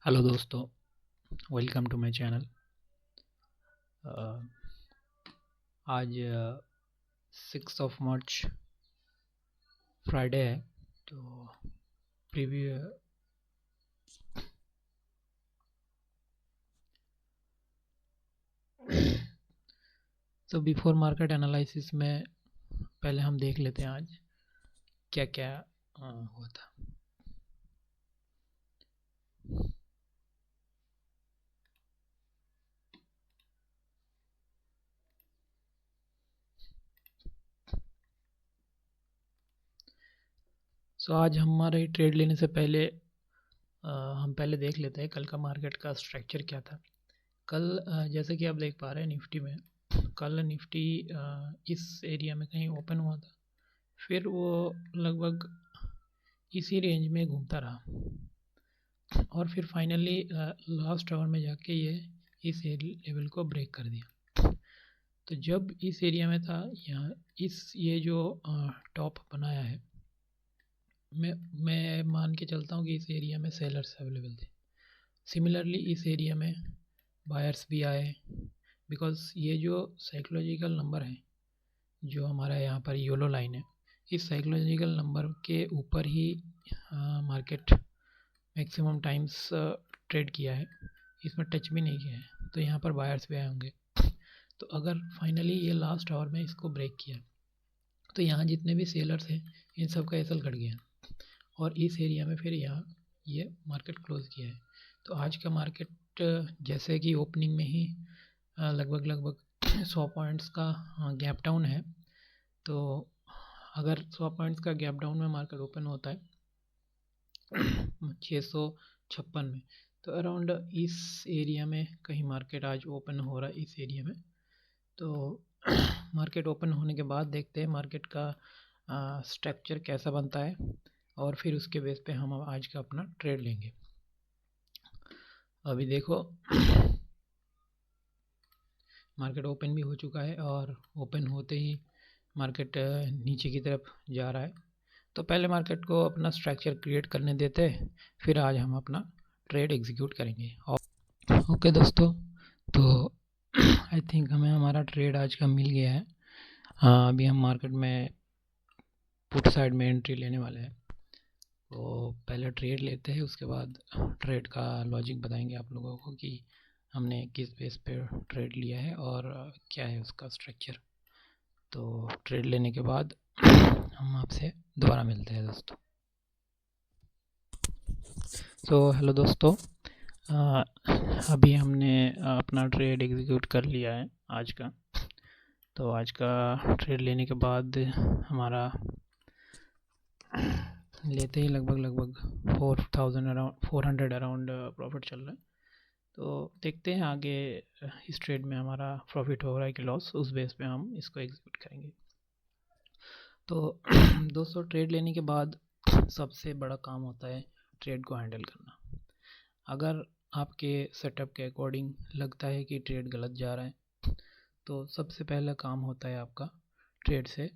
Hello दोस्तों, welcome to my channel. आज 6 मार्च Friday है, तो प्रीव्यू तो बिफोर मार्केट एनालिसिस में पहले हम देख लेते हैं आज क्या क्या हुआ था। आज हमारे ट्रेड लेने से पहले हम पहले देख लेते हैं कल का मार्केट का स्ट्रक्चर क्या था। कल जैसे कि आप देख पा रहे हैं निफ्टी में, कल निफ्टी इस एरिया में कहीं ओपन हुआ था, फिर वो लगभग इसी रेंज में घूमता रहा और फिर फाइनली लास्ट आवर में जाके ये इस लेवल को ब्रेक कर दिया। तो जब इस एरिया में था, यहाँ ये जो टॉप बनाया है, मैं मान के चलता हूँ कि इस एरिया में सेलर्स अवेलेबल थे। सिमिलरली इस एरिया में बायर्स भी आए, बिकॉज ये जो साइकोलॉजिकल नंबर है जो हमारा यहाँ पर योलो लाइन है, इस साइकोलॉजिकल नंबर के ऊपर ही मार्केट मैक्सिमम टाइम्स ट्रेड किया है, इसमें टच भी नहीं किया है। तो यहाँ पर बायर्स भी आए होंगे। तो अगर फाइनली ये लास्ट आवर में इसको ब्रेक किया तो यहाँ जितने भी सेलर्स हैं इन सब का एसएल कट गया और इस एरिया में फिर यहाँ ये मार्केट क्लोज किया है। तो आज का मार्केट जैसे कि ओपनिंग में ही लगभग 100 पॉइंट्स का गैप डाउन है। तो अगर 100 पॉइंट्स का गैप डाउन में मार्केट ओपन होता है 656 में, तो अराउंड इस एरिया में कहीं मार्केट आज ओपन हो रहा है इस एरिया में। तो मार्केट ओपन होने के बाद देखते हैं मार्केट का स्ट्रक्चर कैसा बनता है और फिर उसके बेस पे हम आज का अपना ट्रेड लेंगे। अभी देखो मार्केट ओपन भी हो चुका है और ओपन होते ही मार्केट नीचे की तरफ जा रहा है। तो पहले मार्केट को अपना स्ट्रक्चर क्रिएट करने देते हैं, फिर आज हम अपना ट्रेड एग्जीक्यूट करेंगे। ओके दोस्तों, तो आई थिंक हमें हमारा ट्रेड आज का मिल गया है। अभी हम मार्केट में पुट साइड में एंट्री लेने वाले हैं। तो पहले ट्रेड लेते हैं, उसके बाद ट्रेड का लॉजिक बताएंगे आप लोगों को कि हमने किस बेस पे ट्रेड लिया है और क्या है उसका स्ट्रक्चर। तो ट्रेड लेने के बाद हम आपसे दोबारा मिलते हैं दोस्तों। हेलो दोस्तों, अभी हमने अपना ट्रेड एग्जीक्यूट कर लिया है आज का। तो आज का ट्रेड लेने के बाद हमारा लेते ही लगभग 400 अराउंड प्रॉफिट चल रहा है। तो देखते हैं आगे इस ट्रेड में हमारा प्रॉफिट हो रहा है कि लॉस, उस बेस पे हम इसको एग्जीक्यूट करेंगे। तो दोस्तों, ट्रेड लेने के बाद सबसे बड़ा काम होता है ट्रेड को हैंडल करना। अगर आपके सेटअप के अकॉर्डिंग लगता है कि ट्रेड गलत जा रहा है, तो सबसे पहला काम होता है आपका ट्रेड से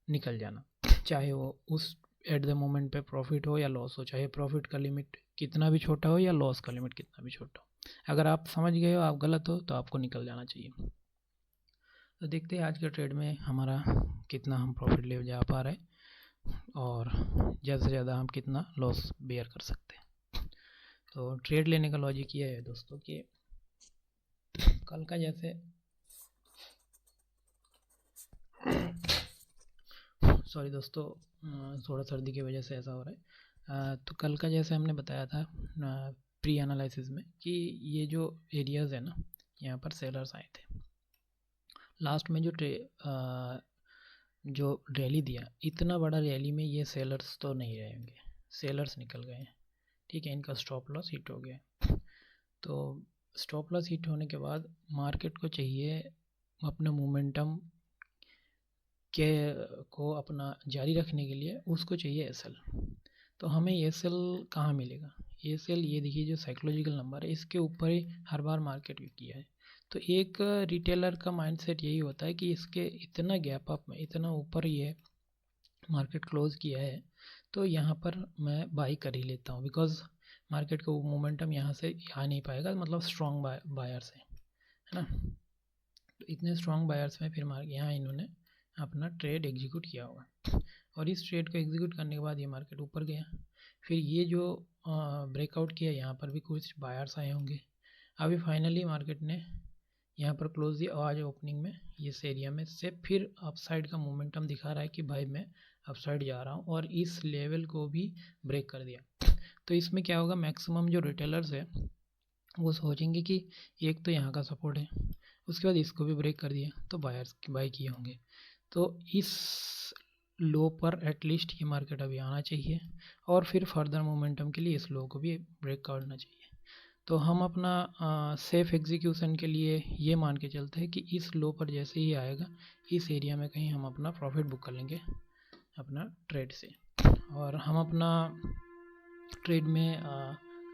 निकल जाना। चाहे वो उस एट द मोमेंट पे प्रॉफिट हो या लॉस हो, चाहे प्रॉफिट का लिमिट कितना भी छोटा हो या लॉस का लिमिट कितना भी छोटा हो, अगर आप समझ गए हो आप गलत हो तो आपको निकल जाना चाहिए। तो देखते हैं आज के ट्रेड में हमारा कितना हम प्रॉफिट ले जा पा रहे हैं और ज़्यादा से ज़्यादा हम कितना लॉस बेयर कर सकते हैं। तो ट्रेड लेने का लॉजिक ये है दोस्तों कि कल का जैसे सॉरी दोस्तों, थोड़ा सर्दी की वजह से ऐसा हो रहा है। तो कल का जैसे हमने बताया था प्री एनालिसिस में कि ये जो एरियाज़ है ना, यहाँ पर सेलर्स आए थे। लास्ट में जो रैली दिया, इतना बड़ा रैली में ये सेलर्स तो नहीं रहे होंगे, सेलर्स निकल गए हैं। ठीक है, इनका स्टॉप लॉस हिट हो गया। तो स्टॉप लॉस हिट होने के बाद मार्केट को चाहिए अपना मोमेंटम के को अपना जारी रखने के लिए उसको चाहिए एसएल। तो हमें एसएल कहाँ मिलेगा? एसएल ये देखिए जो साइकोलॉजिकल नंबर है इसके ऊपर ही हर बार मार्केट किया है। तो एक रिटेलर का माइंडसेट यही होता है कि इसके इतना गैप अप में इतना ऊपर ये मार्केट क्लोज किया है तो यहाँ पर मैं बाई कर ही लेता हूँ, बिकॉज मार्केट का मोमेंटम यहाँ से आ नहीं पाएगा, मतलब स्ट्रॉन्ग बायर्स है ना। तो इतने स्ट्रॉन्ग बायर्स में फिर यहाँ इन्होंने अपना ट्रेड एग्जीक्यूट किया होगा, और इस ट्रेड को एग्जीक्यूट करने के बाद ये मार्केट ऊपर गया। फिर ये जो ब्रेकआउट किया, यहाँ पर भी कुछ बायर्स आए होंगे। अभी फाइनली मार्केट ने यहाँ पर क्लोज दिया, आज ओपनिंग में इस एरिया में से फिर अपसाइड का मोमेंटम दिखा रहा है कि भाई मैं अपसाइड जा रहा हूँ, और इस लेवल को भी ब्रेक कर दिया। तो इसमें क्या होगा, मैक्सिमम जो रिटेलर्स है वो सोचेंगे कि एक तो यहाँ का सपोर्ट है, उसके बाद इसको भी ब्रेक कर दिया, तो बायर्स बाई किए होंगे। तो इस लो पर एटलीस्ट ये मार्केट अभी आना चाहिए, और फिर फर्दर मोमेंटम के लिए इस लो को भी ब्रेक करना चाहिए। तो हम अपना सेफ एग्जीक्यूशन के लिए ये मान के चलते हैं कि इस लो पर जैसे ही आएगा, इस एरिया में कहीं हम अपना प्रॉफिट बुक कर लेंगे अपना ट्रेड से, और हम अपना ट्रेड में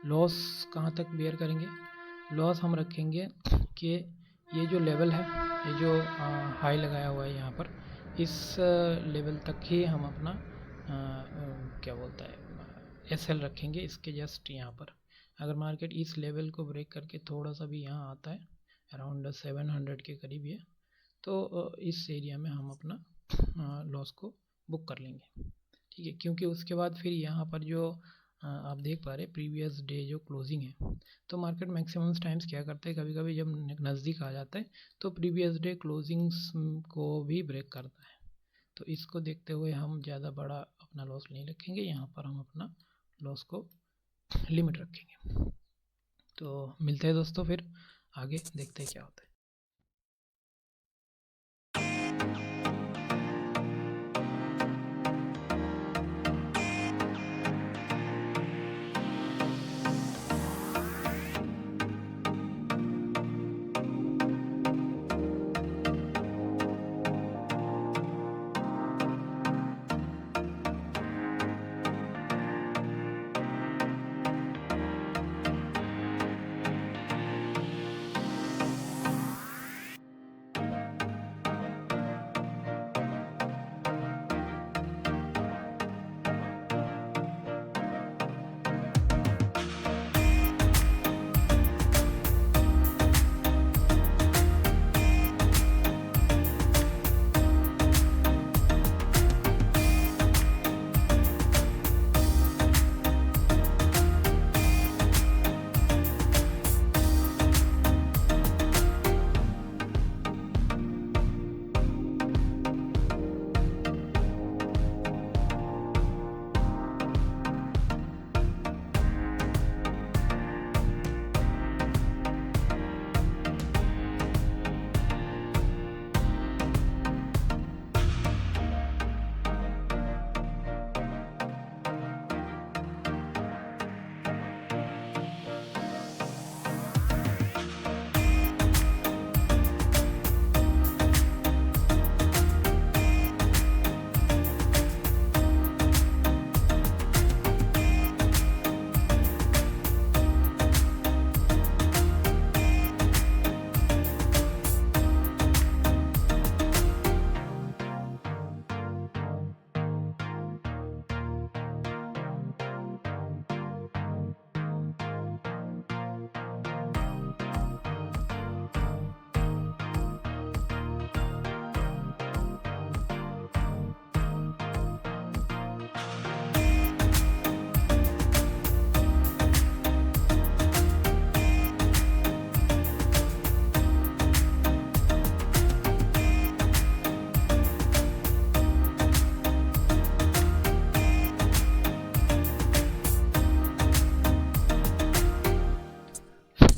लॉस कहाँ तक बेयर करेंगे। लॉस हम रखेंगे कि ये जो लेवल है, ये जो हाई लगाया हुआ है यहाँ पर, इस लेवल तक ही हम अपना क्या बोलता है एसएल रखेंगे, इसके जस्ट यहाँ पर। अगर मार्केट इस लेवल को ब्रेक करके थोड़ा सा भी यहाँ आता है, अराउंड 700 के करीब है, तो इस एरिया में हम अपना लॉस को बुक कर लेंगे, ठीक है। क्योंकि उसके बाद फिर यहाँ पर जो आप देख पा रहे प्रीवियस डे जो क्लोजिंग है, तो मार्केट मैक्सिमम टाइम्स क्या करता है, कभी कभी जब नज़दीक आ जाता है तो प्रीवियस डे क्लोजिंग्स को भी ब्रेक करता है। तो इसको देखते हुए हम ज़्यादा बड़ा अपना लॉस नहीं रखेंगे, यहाँ पर हम अपना लॉस को लिमिट रखेंगे। तो मिलते हैं दोस्तों, फिर आगे देखते हैं क्या होता है।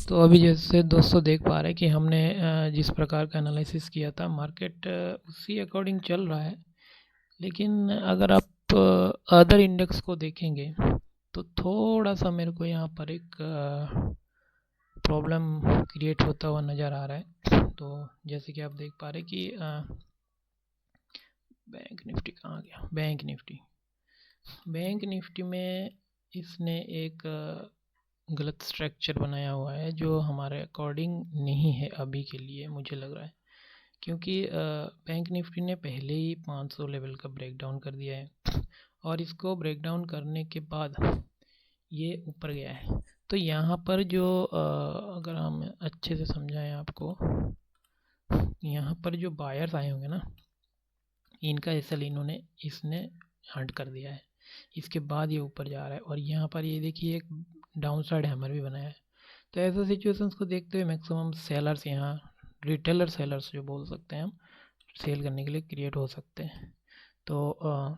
तो अभी जैसे दोस्तों देख पा रहे हैं कि हमने जिस प्रकार का एनालिसिस किया था, मार्केट उसी अकॉर्डिंग चल रहा है। लेकिन अगर आप अदर इंडेक्स को देखेंगे तो थोड़ा सा मेरे को यहाँ पर एक प्रॉब्लम क्रिएट होता हुआ नज़र आ रहा है। तो जैसे कि आप देख पा रहे हैं कि बैंक निफ्टी कहाँ गया, बैंक निफ्टी में इसने एक गलत स्ट्रक्चर बनाया हुआ है जो हमारे अकॉर्डिंग नहीं है अभी के लिए, मुझे लग रहा है। क्योंकि बैंक निफ्टी ने पहले ही 500 लेवल का ब्रेक डाउन कर दिया है, और इसको ब्रेक डाउन करने के बाद ये ऊपर गया है। तो यहाँ पर जो अगर हम अच्छे से समझाएं आपको, यहाँ पर जो बायर्स आए होंगे ना, इनका एसएल इन्होंने इसने हंट कर दिया है, इसके बाद ये ऊपर जा रहा है। और यहाँ पर ये देखिए एक डाउन साइड हैमर भी बनाया है। तो ऐसे सिचुएशंस को देखते हुए मैक्सिमम सेलर्स यहाँ, रिटेलर सेलर्स जो बोल सकते हैं हम, सेल करने के लिए क्रिएट हो सकते हैं। तो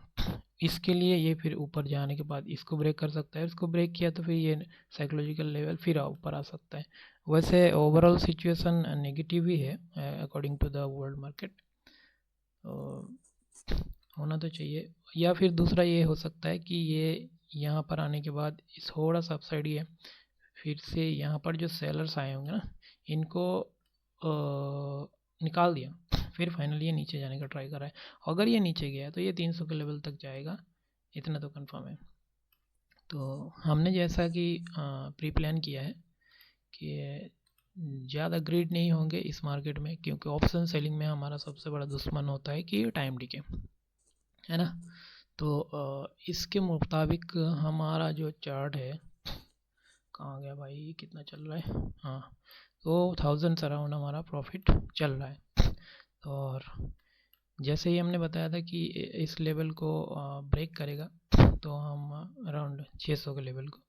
इसके लिए ये फिर ऊपर जाने के बाद इसको ब्रेक कर सकता है, इसको ब्रेक किया तो फिर ये साइकोलॉजिकल लेवल फिर ऊपर आ सकता है। वैसे ओवरऑल सिचुएशन नेगेटिव ही है according to the world market, होना तो चाहिए। या फिर दूसरा ये हो सकता है कि ये यहाँ पर आने के बाद इस थोड़ा सा अपसाइड ही है, फिर से यहाँ पर जो सेलर्स आए होंगे ना, इनको निकाल दिया, फिर फाइनली ये नीचे जाने का ट्राई कर रहा है। अगर ये नीचे गया तो ये 300 के लेवल तक जाएगा, इतना तो कंफर्म है। तो हमने जैसा कि प्री प्लान किया है कि ज़्यादा ग्रीड नहीं होंगे इस मार्केट में, क्योंकि ऑप्शन सेलिंग में हमारा सबसे बड़ा दुश्मन होता है कि टाइम डिके, है ना। तो इसके मुताबिक हमारा जो चार्ट है, कहाँ गया भाई, कितना चल रहा है, हाँ, तो 1000 अराउंड हमारा प्रॉफिट चल रहा है। और जैसे ही हमने बताया था कि इस लेवल को ब्रेक करेगा तो हम अराउंड 600 के लेवल को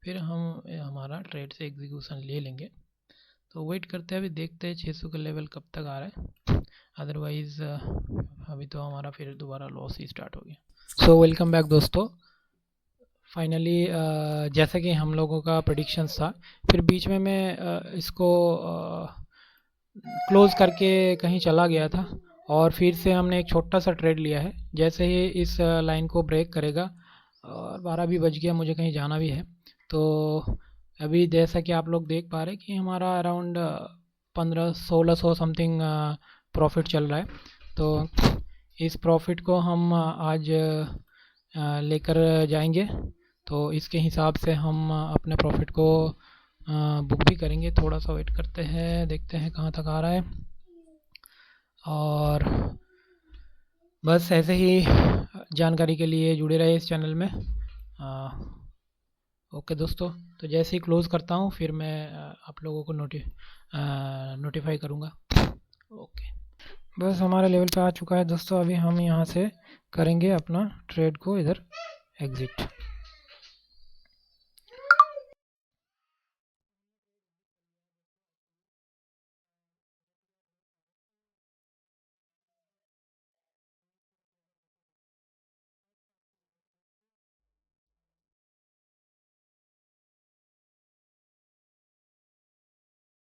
फिर हम हमारा ट्रेड से एग्जीक्यूशन ले लेंगे। तो वेट करते हैं, अभी देखते हैं 600 का लेवल कब तक आ रहा है, अदरवाइज़ अभी तो हमारा फिर दोबारा लॉस ही स्टार्ट हो गया। सो वेलकम बैक दोस्तों। फाइनली जैसा कि हम लोगों का प्रेडिक्शंस था, फिर बीच में मैं इसको क्लोज़ करके कहीं चला गया था और फिर से हमने एक छोटा सा ट्रेड लिया है। जैसे ही इस लाइन को ब्रेक करेगा, और 12 भी बज गया, मुझे कहीं जाना भी है, तो अभी जैसा कि आप लोग देख पा रहे हैं कि हमारा अराउंड 1500-1600 समथिंग प्रॉफिट चल रहा है। तो इस प्रॉफिट को हम आज लेकर जाएंगे, तो इसके हिसाब से हम अपने प्रॉफिट को बुक भी करेंगे। थोड़ा सा वेट करते हैं, देखते हैं कहाँ तक आ रहा है। और बस ऐसे ही जानकारी के लिए जुड़े रहे इस चैनल में। ओके दोस्तों, तो जैसे ही क्लोज़ करता हूँ फिर मैं आप लोगों को नोटिफाई करूँगा। ओके, बस हमारा लेवल पे आ चुका है दोस्तों। अभी हम यहाँ से करेंगे अपना ट्रेड को इधर एग्ज़िट।